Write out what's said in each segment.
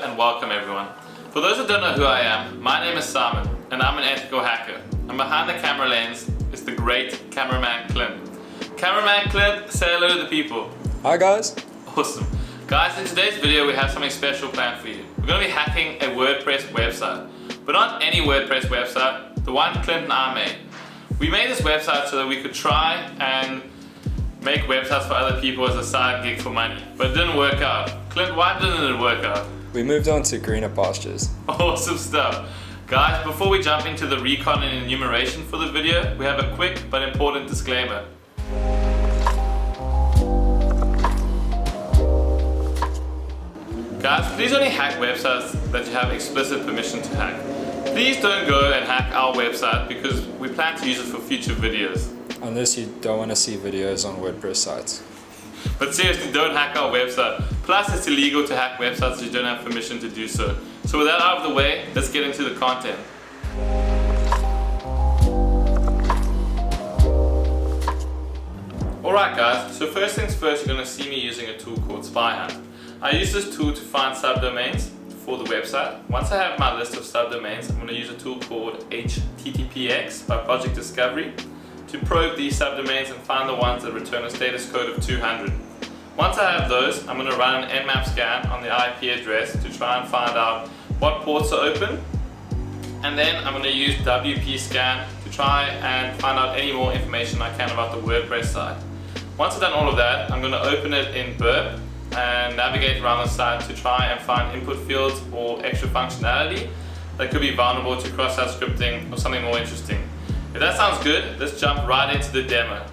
and welcome everyone. For those who don't know who I am, my name is Simon and I'm an ethical hacker. And behind the camera lens is the great cameraman Clint. Cameraman Clint, say hello to the people. Hi guys. Awesome. Guys, in today's video we have something special planned for you. We're going to be hacking a WordPress website. But not any WordPress website, the one Clint and I made. We made this website so that we could try and make websites for other people as a side gig for money. But it didn't work out. Clint, why didn't it work out? We moved on to greener pastures. Awesome stuff. Guys, before we jump into the recon and enumeration for the video, we have a quick but important disclaimer. Guys, please only hack websites that you have explicit permission to hack. Please don't go and hack our website because we plan to use it for future videos. Unless you don't want to see videos on WordPress sites. But seriously, don't hack our website. Plus, it's illegal to hack websites if you don't have permission to do so. So with that out of the way, let's get into the content. Alright guys, so first things first, you're going to see me using a tool called Spyhunt. I use this tool to find subdomains for the website. Once I have my list of subdomains, I'm going to use a tool called httpx by ProjectDiscovery to probe these subdomains and find the ones that return a status code of 200. Once I have those, I'm going to run an nmap scan on the IP address to try and find out what ports are open, and then I'm going to use WPScan to try and find out any more information I can about the WordPress site. Once I've done all of that, I'm going to open it in Burp and navigate around the site to try and find input fields or extra functionality that could be vulnerable to cross-site scripting or something more interesting. If that sounds good, let's jump right into the demo.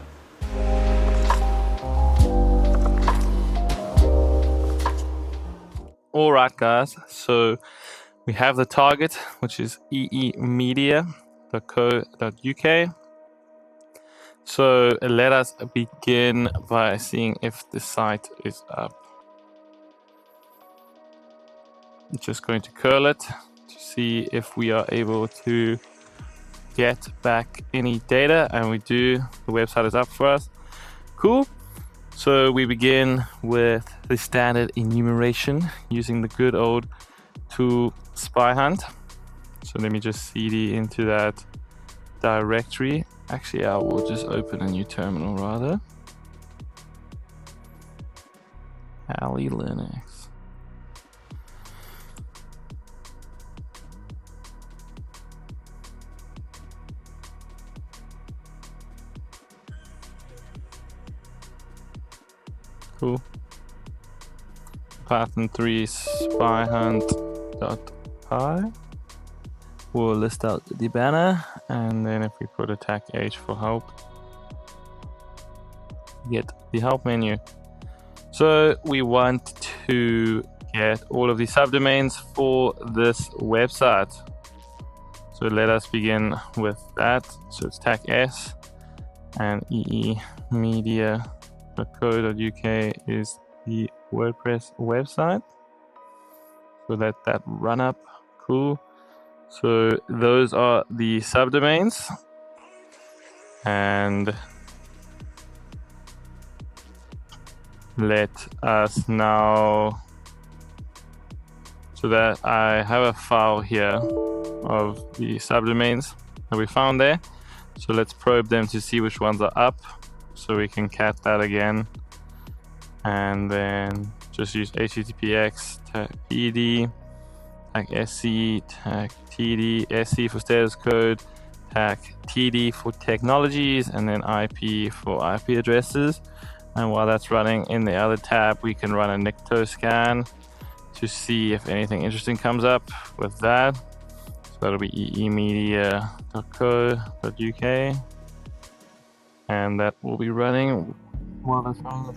Alright guys, so we have the target, which is eemedia.co.uk. So let us begin by seeing if the site is up. I'm just going to curl it to see if we are able to get back any data, and we do. The website is up for us. Cool. So we begin with the standard enumeration using the good old tool Spyhunt. So let me just cd into that directory. Actually, I will just open a new terminal rather. Ali Linux. Cool. Python 3 spyhunt.py. We'll list out the banner, and then if we put attack H for help, get the help menu. So we want to get all of the subdomains for this website. So let us begin with that. So it's attack S and eemedia.co.uk is the WordPress website. So let that run up. Cool. So those are the subdomains, and let us now, so that I have a file here of the subdomains that we found there. So let's probe them to see which ones are up, so we can cat that again, and then just use httpx tag pd tag sc tag td sc for status code, tag td for technologies, and then ip for ip addresses. And while that's running in the other tab, we can run a nicto scan to see if anything interesting comes up with that. So that'll be eemedia.co.uk, and that will be running while that's running.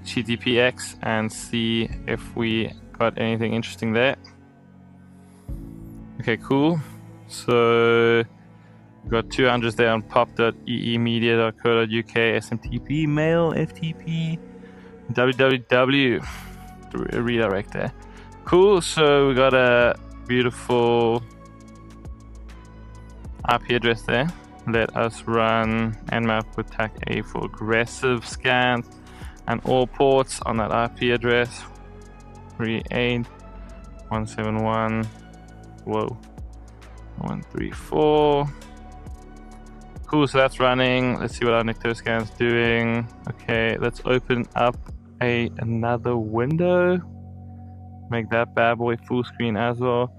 httpx and see if we got anything interesting there. Okay, cool. So we got 200s there on pop.eemedia.co.uk, smtp, mail, ftp, www, redirect there. Cool. So we got a beautiful IP address there. Let us run nmap with tag A for aggressive scans. and all ports on that IP address 38.171. Whoa, 134. Cool, so that's running. Let's see what our WPScan's doing. Okay, let's open up another window. Make that bad boy full screen as well.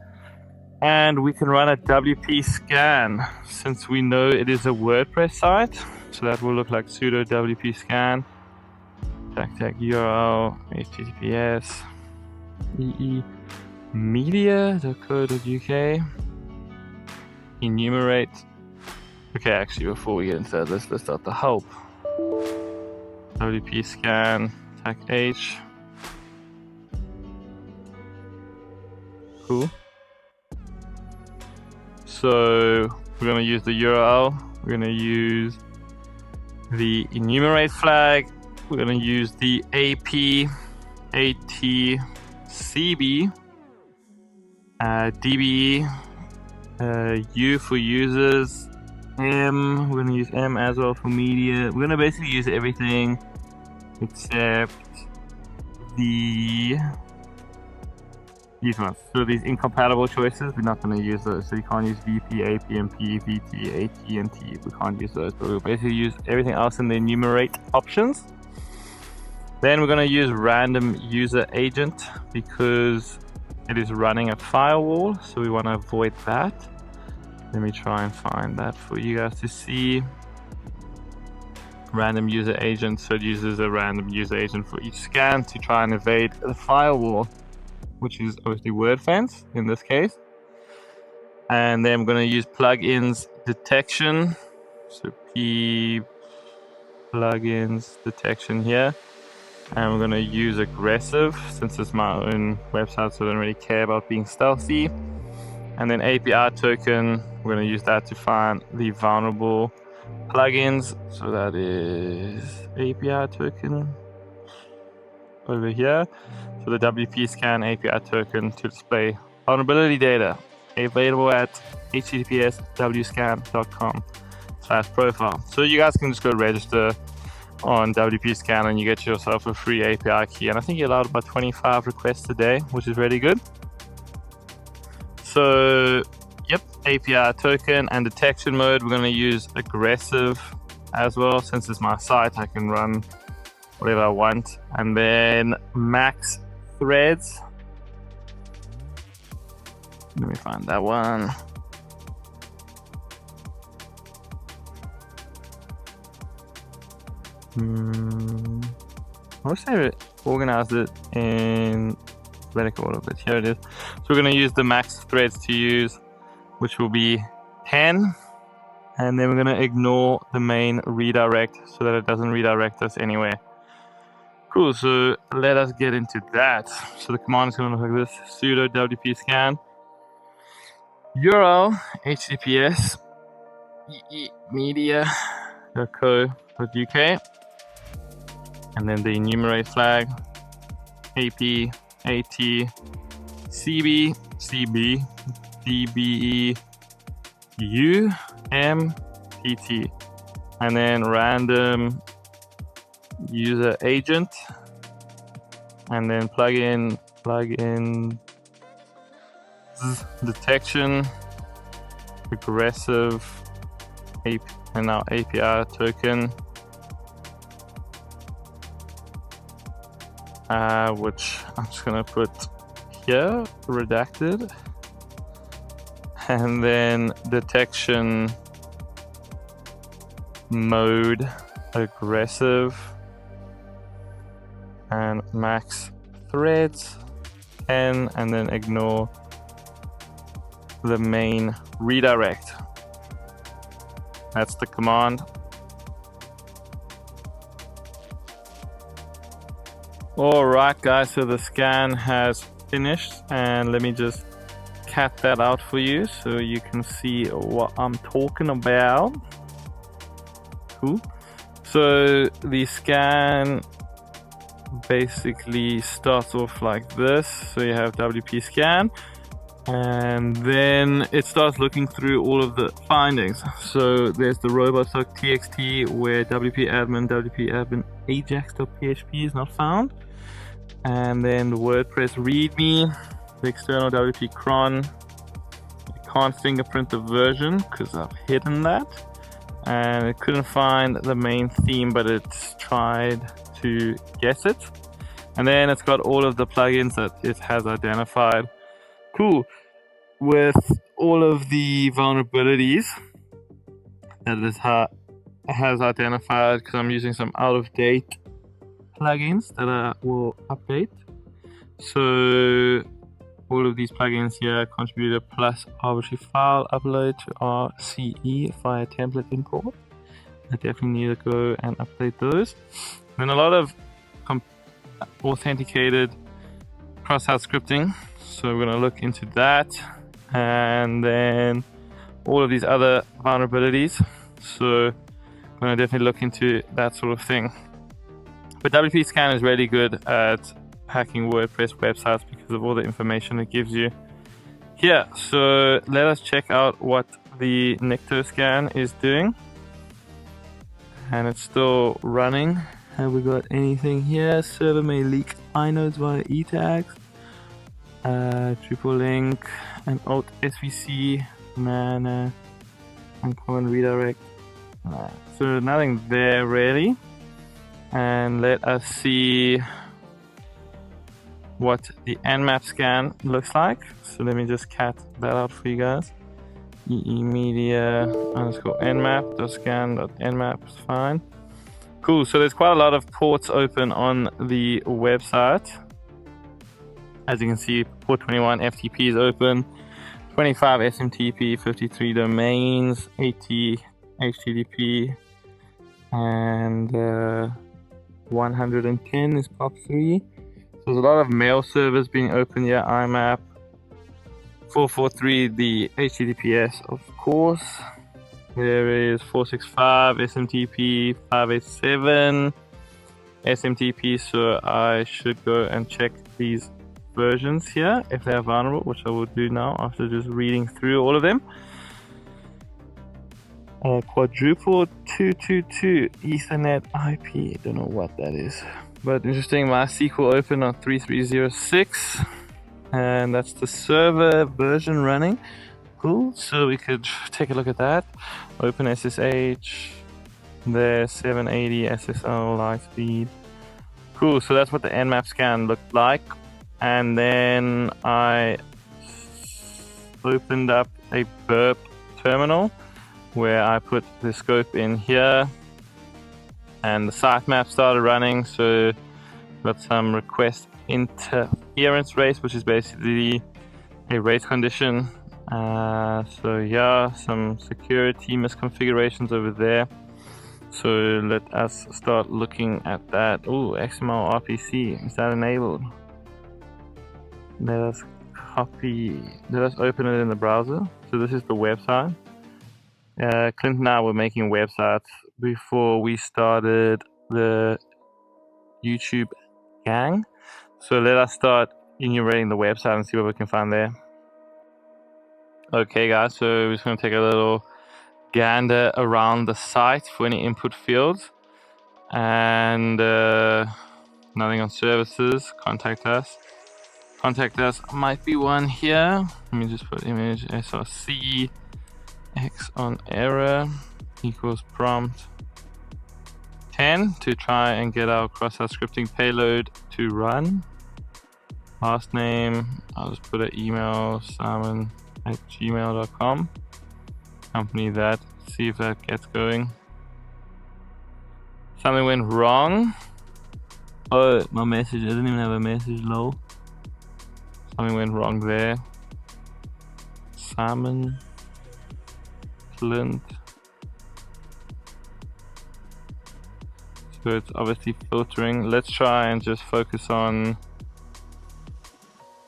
And we can run a WPScan since we know it is a WordPress site. So that will look like sudo WPScan. Tag URL, httpx media.co.uk. Enumerate. Okay, actually, before we get into that, let's list out the help. WPScan, tag H. Cool. So we're going to use the URL. We're going to use the enumerate flag. We're going to use the AP, AT, CB, DBE, U for users, M. We're going to use M as well for media. We're going to basically use everything except these ones. So these incompatible choices, we're not going to use those. So you can't use VP, AP, MP, VT, AT, and T. We can't use those, but we'll basically use everything else in the enumerate options. Then we're going to use random user agent because it is running a firewall, so we want to avoid that. Let me try and find that for you guys to see. Random user agent, so it uses a random user agent for each scan to try and evade the firewall, which is obviously WordFence in this case. And then I'm going to use plugins detection. So P plugins detection here. And we're going to use aggressive since it's my own website, so I don't really care about being stealthy. And then API token, we're going to use that to find the vulnerable plugins. So that is API token over here. So the WPScan API token to display vulnerability data available at https://wscan.com/profile. So you guys can just go register on WPScan and you get yourself a free API key. And I think you're allowed about 25 requests a day, which is really good. So, yep, API token and detection mode. We're going to use aggressive as well. Since it's my site, I can run whatever I want. And then max threads. Let me find that one. I wish I organized it in alphabetical order, but here it is. So we're going to use the max threads to use, which will be 10. And then we're going to ignore the main redirect so that it doesn't redirect us anywhere. Cool, so let us get into that. So the command is going to look like this: sudo WPScan URL https media.co.uk, and then the enumerate flag AP, AT, CB, CB, DBE, U, M, TT, and then random user agent, and then plugin detection, aggressive, and now API token, which I'm just gonna put here, redacted, and then detection mode aggressive, and max threads 10, and then ignore the main redirect. That's the command. Alright guys, so the scan has finished, and let me just cat that out for you so you can see what I'm talking about. Cool. So the scan basically starts off like this. So you have WPScan, and then it starts looking through all of the findings. So there's the robots.txt where wp admin ajax.php is not found. And then the WordPress README, the external WP cron. You can't fingerprint the version because I've hidden that. And it couldn't find the main theme, but it's tried to guess it. And then it's got all of the plugins that it has identified. Cool. With all of the vulnerabilities that it has identified, because I'm using some out-of-date plugins that I will update. So all of these plugins here, contributor plus arbitrary file upload to RCE via template import. I definitely need to go and update those. And a lot of authenticated cross-site scripting, so we're going to look into that. And then all of these other vulnerabilities, so I'm going to definitely look into that sort of thing. But WPScan is really good at hacking WordPress websites because of all the information it gives you here. So let us check out what the NectarScan is doing. And it's still running. Have we got anything here? Server may leak inodes via e-tags. Triple link and alt SVC, uncommon redirect. So nothing there really. And let us see what the nmap scan looks like. So let me just cat that out for you guys. media_nmap.scan.nmap is fine. Cool, so there's quite a lot of ports open on the website. As you can see, port 21 FTP is open, 25 SMTP, 53 domains, 80 HTTP, and 110 is POP3. So there's a lot of mail servers being opened here. IMAP, 443 the HTTPS, of course. There is 465 SMTP, 587 SMTP. So I should go and check these versions here if they are vulnerable, which I will do now after just reading through all of them. Quadruple 222 Ethernet IP, don't know what that is, but interesting. MySQL open on 3306, and that's the server version running. Cool, so we could take a look at that. Open SSH, there 780 SSL Lightspeed. Cool, so that's what the nmap scan looked like. And then I opened up a Burp terminal where I put the scope in here and the sitemap started running. So got some request interference rates, which is basically a race condition. So yeah, some security misconfigurations over there. So let us start looking at that. Oh, XML RPC, is that enabled? Let us open it in the browser. So this is the website. Clint and I were making websites before we started the YouTube gang. So let us start enumerating the website and see what we can find there. Okay guys, so we're just going to take a little gander around the site for any input fields. And nothing on services. Contact us. Contact us might be one here. Let me just put image src x on error equals prompt 10 to try and get our cross-site scripting payload to run. Last name, I'll just put an email, simon@gmail.com. Company that, see if that gets going. Something went wrong. Oh, my message, I didn't even have a message, lol. Something went wrong there. Simon, Clint. So it's obviously filtering. Let's try and just focus on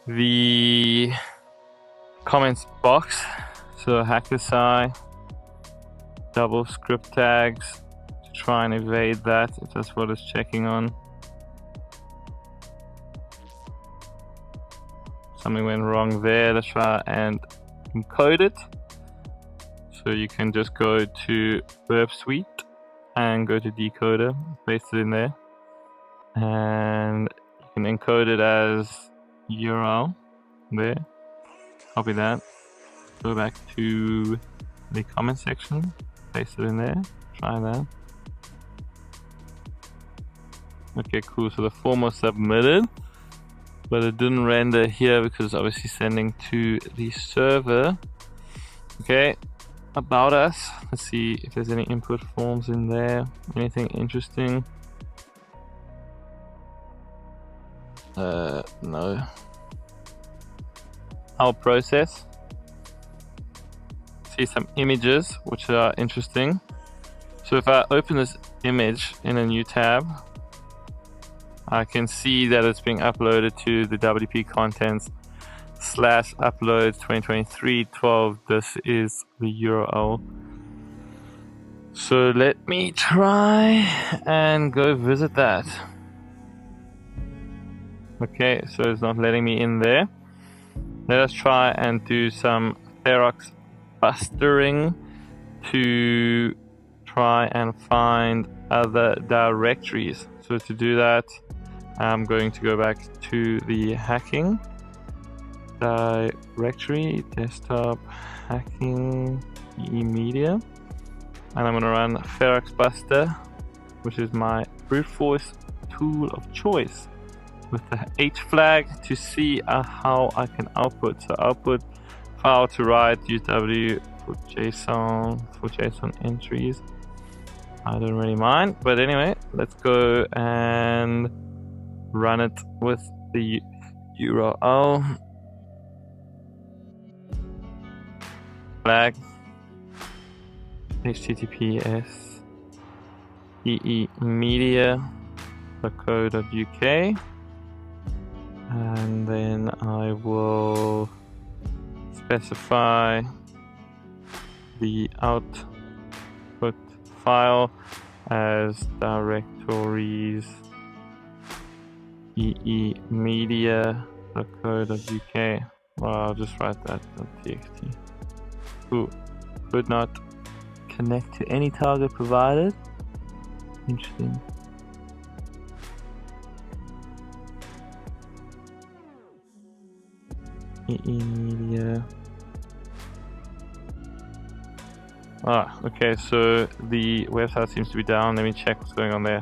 the comments box. So hackersci, double script tags to try and evade that if that's what it's checking on. Something went wrong there. Let's try and encode it. So you can just go to Burp Suite and go to decoder, paste it in there. and you can encode it as URL there. Copy that, go back to the comment section, paste it in there, try that. Okay, cool. So the form was submitted, but it didn't render here because it's obviously sending to the server. Okay, about us. Let's see if there's any input forms in there. Anything interesting? No. Our process. See some images which are interesting. So if I open this image in a new tab, I can see that it's being uploaded to the WP contents /uploads 2023-12. This is the URL. So let me try and go visit that. Okay, so it's not letting me in there. Let us try and do some Ferox bustering to try and find other directories. So to do that, I'm going to go back to the hacking directory, desktop hacking media, and I'm going to run Ferox Buster, which is my brute force tool of choice, with the H flag to see how I can output. So output file to write, use W for JSON entries. I don't really mind, but anyway, let's go and run it with the URL flag httpx emedia.co.uk, and then I will specify the output file as directories emedia.co.uk. Well, I'll just write that .txt. Cool. Could not connect to any target provided. Interesting. Media. Okay, so the website seems to be down. Let me check what's going on there.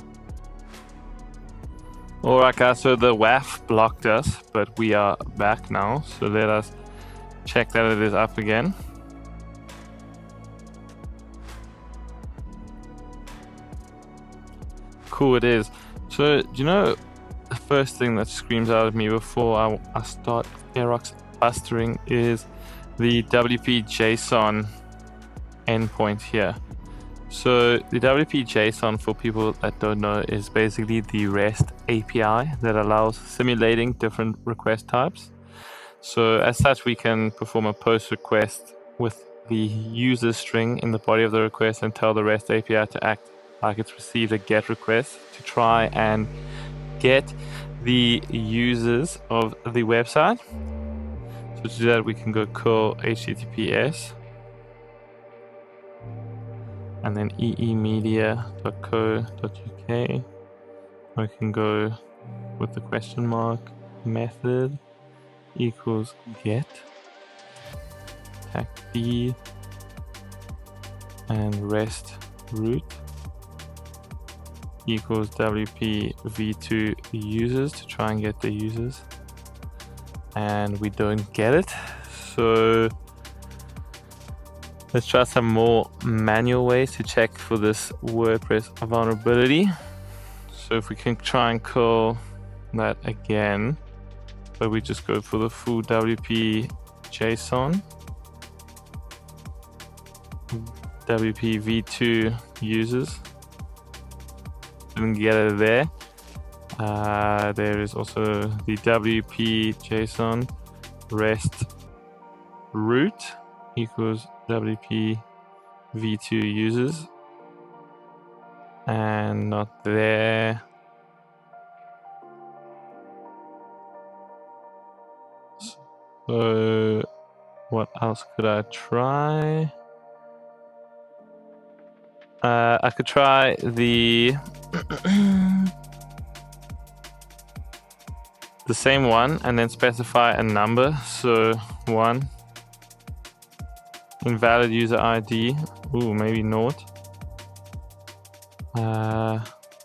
Alright guys, so the WAF blocked us, but we are back now. So let us check that it is up again. Cool, it is. So, do you know the first thing that screams out at me before I start Ferox bustering is the WP JSON endpoint here. So the WP JSON, for people that don't know, is basically the REST API that allows simulating different request types. So as such, we can perform a post request with the user string in the body of the request and tell the REST API to act like it's received a GET request to try and get the users of the website. So to do that, we can go curl https and then eemedia.co.uk. We can go with the question mark method equals get tag b and rest root equals WP v2 users to try and get the users, and we don't get it. So let's try some more manual ways to check for this WordPress vulnerability. So if we can try and call that again, but we just go for the full WP JSON, WP v2 users. Didn't get it there. There is also the WP JSON rest root equals WP v2 users, and not there. So what else could I try? I could try the the same one and then specify a number. So 1, invalid user ID, ooh, maybe naught.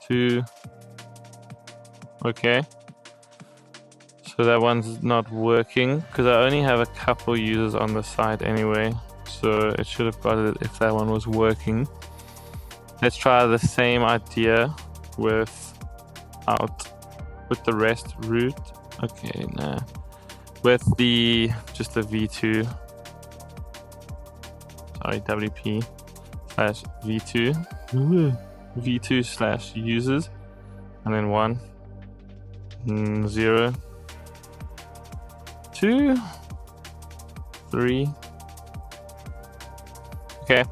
2, okay. So that one's not working because I only have a couple users on the site anyway. So it should have got it if that one was working. Let's try the same idea with the rest root. Okay, nah. With just the v2. Sorry, WP slash v2. v2 slash users. And then 1, 0, 2, 3. Okay,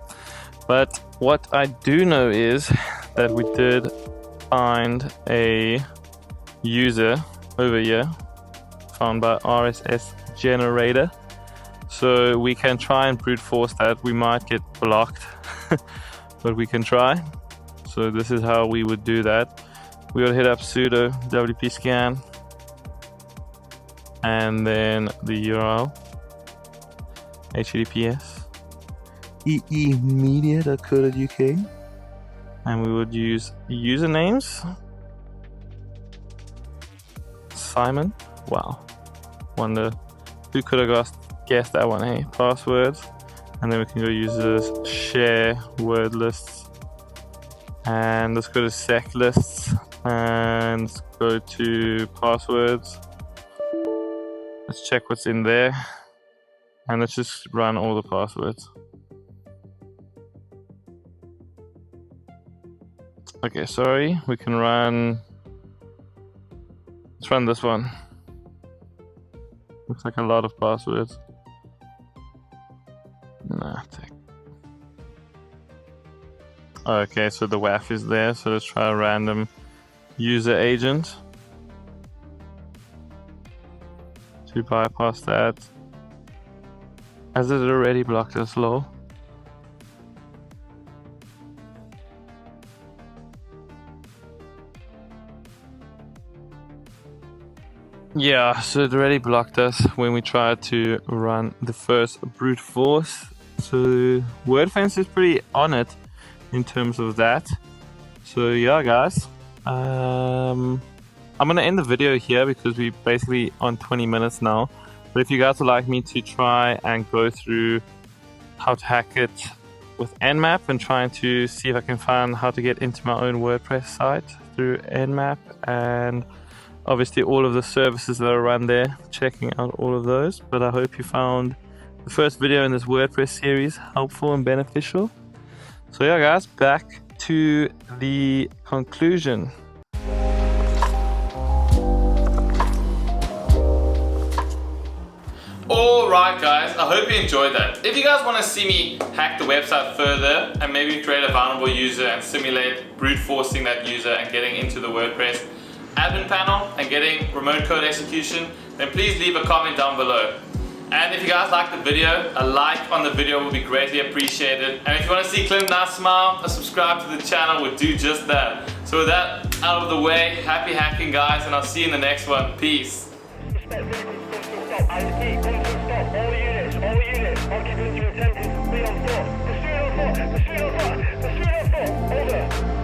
but what I do know is that we did find a user over here found by RSS generator, so we can try and brute force that. We might get blocked but we can try. So this is how we would do that. We would hit up sudo WPScan and then the URL httpx eemedia.co.uk, and we would use usernames. Simon, wow, wonder who could have guessed that one. Hey, passwords, and then we can go users, share word lists, and let's go to sec lists and let's go to passwords. Let's check what's in there and let's just run all the passwords. Okay, sorry, we can run. Let's run this one. Looks like a lot of passwords. Nah, okay, so the WAF is there, so let's try a random user agent to bypass that. Has it already blocked us, lol? Yeah, so it already blocked us when we tried to run the first brute force. So WordFence is pretty on it in terms of that. So yeah, guys, I'm gonna end the video here because we're basically on 20 minutes now. But if you guys would like me to try and go through how to hack it with nmap and trying to see if I can find how to get into my own WordPress site through nmap, and obviously all of the services that are run there, checking out all of those. But I hope you found the first video in this WordPress series helpful and beneficial. So yeah, guys, back to the conclusion. Alright guys, I hope you enjoyed that. If you guys want to see me hack the website further and maybe create a vulnerable user and simulate brute forcing that user and getting into the WordPress admin panel and getting remote code execution, then please leave a comment down below. And if you guys like the video, a like on the video will be greatly appreciated. And if you want to see Clint and I smile, a subscribe to the channel would do just that. So with that out of the way, happy hacking guys, and I'll see you in the next one. Peace. All units, occupants are attempting to be on foot. Pursuit on foot, over.